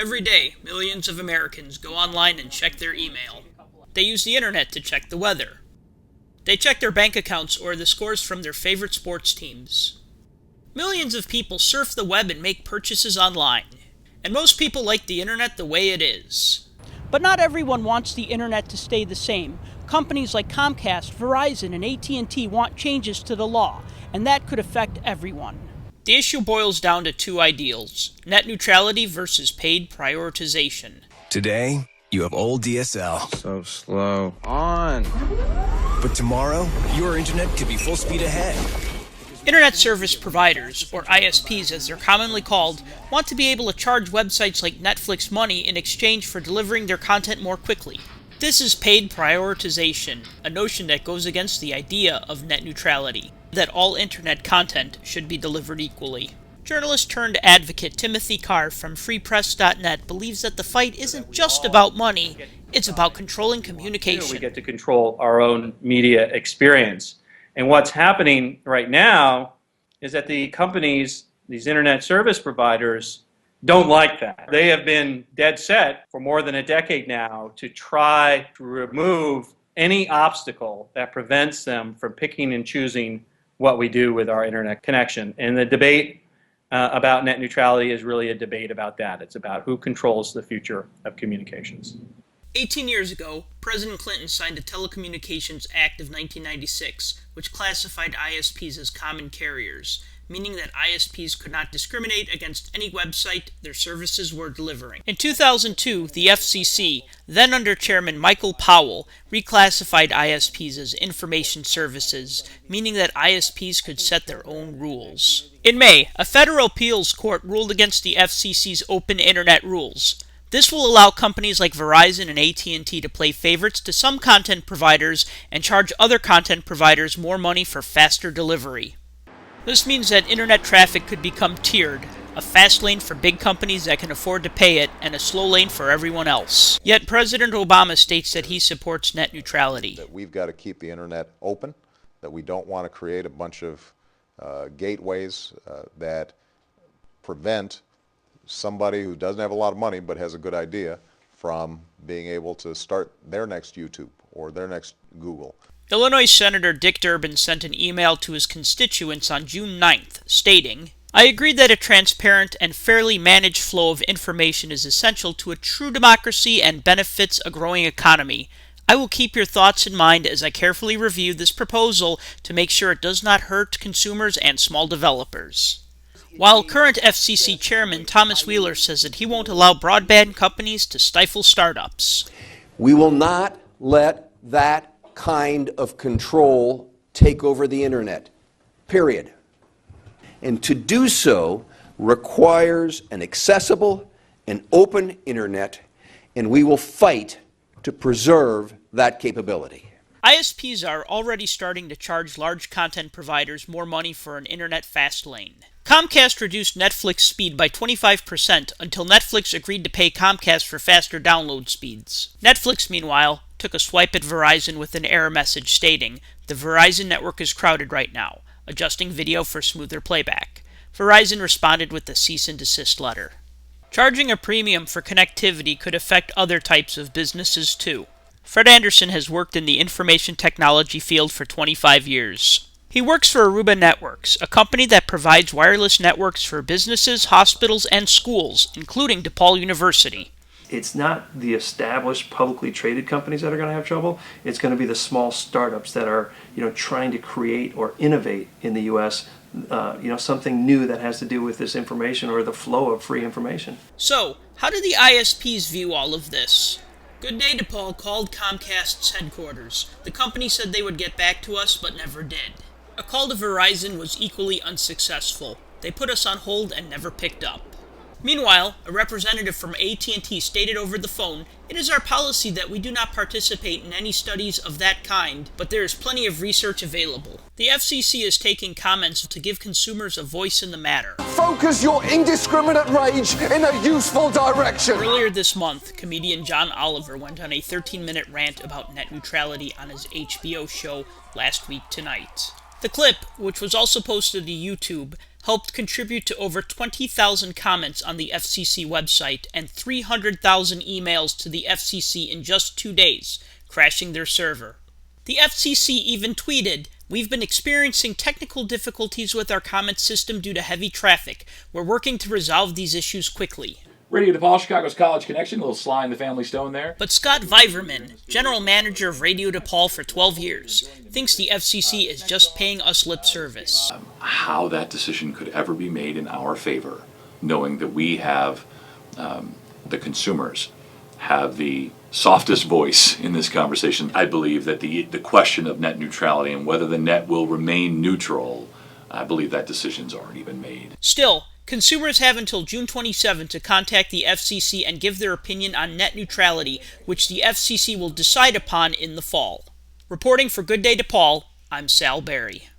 Every day, millions of Americans go online and check their email. They use the internet to check the weather. They check their bank accounts or the scores from their favorite sports teams. Millions of people surf the web and make purchases online. And most people like the internet the way it is. But not everyone wants the internet to stay the same. Companies like Comcast, Verizon, and AT&T want changes to the law, and that could affect everyone. The issue boils down to two ideals: net neutrality versus paid prioritization. Today, you have old DSL. So slow. On. But tomorrow, your internet could be full speed ahead. Internet service providers, or ISPs as they're commonly called, want to be able to charge websites like Netflix money in exchange for delivering their content more quickly. This is paid prioritization, a notion that goes against the idea of net neutrality, that all internet content should be delivered equally. Journalist turned advocate Timothy Carr from freepress.net believes that the fight isn't just about money, it's about controlling communication. We get to control our own media experience. And what's happening right now is that the companies, these internet service providers, don't like that. They have been dead set for more than a decade now to try to remove any obstacle that prevents them from picking and choosing what we do with our internet connection. And the debate about net neutrality is really a debate about that. It's about who controls the future of communications. 18 years ago, President Clinton signed the Telecommunications Act of 1996, which classified ISPs as common carriers, meaning that ISPs could not discriminate against any website their services were delivering. In 2002, the FCC, then under Chairman Michael Powell, reclassified ISPs as information services, meaning that ISPs could set their own rules. In May, a federal appeals court ruled against the FCC's open internet rules. This will allow companies like Verizon and AT&T to play favorites to some content providers and charge other content providers more money for faster delivery. This means that internet traffic could become tiered, a fast lane for big companies that can afford to pay it, and a slow lane for everyone else. Yet President Obama states that he supports net neutrality. That we've got to keep the internet open, that we don't want to create a bunch of gateways that prevent somebody who doesn't have a lot of money but has a good idea from being able to start their next YouTube or their next Google. Illinois Senator Dick Durbin sent an email to his constituents on June 9th, stating, "I agree that a transparent and fairly managed flow of information is essential to a true democracy and benefits a growing economy. I will keep your thoughts in mind as I carefully review this proposal to make sure it does not hurt consumers and small developers." While current FCC Chairman Thomas Wheeler says that he won't allow broadband companies to stifle startups. We will not let that kind of control take over the internet, period. And to do so requires an accessible and open internet, and we will fight to preserve that capability. ISPs are already starting to charge large content providers more money for an internet fast lane. Comcast reduced Netflix speed by 25% until Netflix agreed to pay Comcast for faster download speeds. Netflix, meanwhile, took a swipe at Verizon with an error message stating, "The Verizon network is crowded right now, adjusting video for smoother playback." Verizon responded with a cease and desist letter. Charging a premium for connectivity could affect other types of businesses too. Fred Anderson has worked in the information technology field for 25 years. He works for Aruba Networks, a company that provides wireless networks for businesses, hospitals, and schools, including DePaul University. It's not the established publicly traded companies that are going to have trouble. It's going to be the small startups that are, trying to create or innovate in the U.S. Something new that has to do with this information or the flow of free information. So, how do the ISPs view all of this? Good Day DePaul called Comcast's headquarters. The company said they would get back to us, but never did. A call to Verizon was equally unsuccessful. They put us on hold and never picked up. Meanwhile, a representative from AT&T stated over the phone, "It is our policy that we do not participate in any studies of that kind, but there is plenty of research available." The FCC is taking comments to give consumers a voice in the matter. Focus your indiscriminate rage in a useful direction. Earlier this month, comedian John Oliver went on a 13-minute rant about net neutrality on his HBO show Last Week Tonight. The clip, which was also posted to YouTube, helped contribute to over 20,000 comments on the FCC website and 300,000 emails to the FCC in just 2 days, crashing their server. The FCC even tweeted, "We've been experiencing technical difficulties with our comment system due to heavy traffic. We're working to resolve these issues quickly." Radio DePaul, Chicago's College Connection, a little Sly and the Family Stone there. But Scott Viverman, general manager of Radio DePaul for 12 years, thinks the FCC is just paying us lip service. How that decision could ever be made in our favor, knowing that we have the consumers have the softest voice in this conversation. I believe that the question of net neutrality and whether the net will remain neutral, I believe that decision's already been made. Still, consumers have until June 27 to contact the FCC and give their opinion on net neutrality, which the FCC will decide upon in the fall. Reporting for Good Day DePaul, I'm Sal Berry.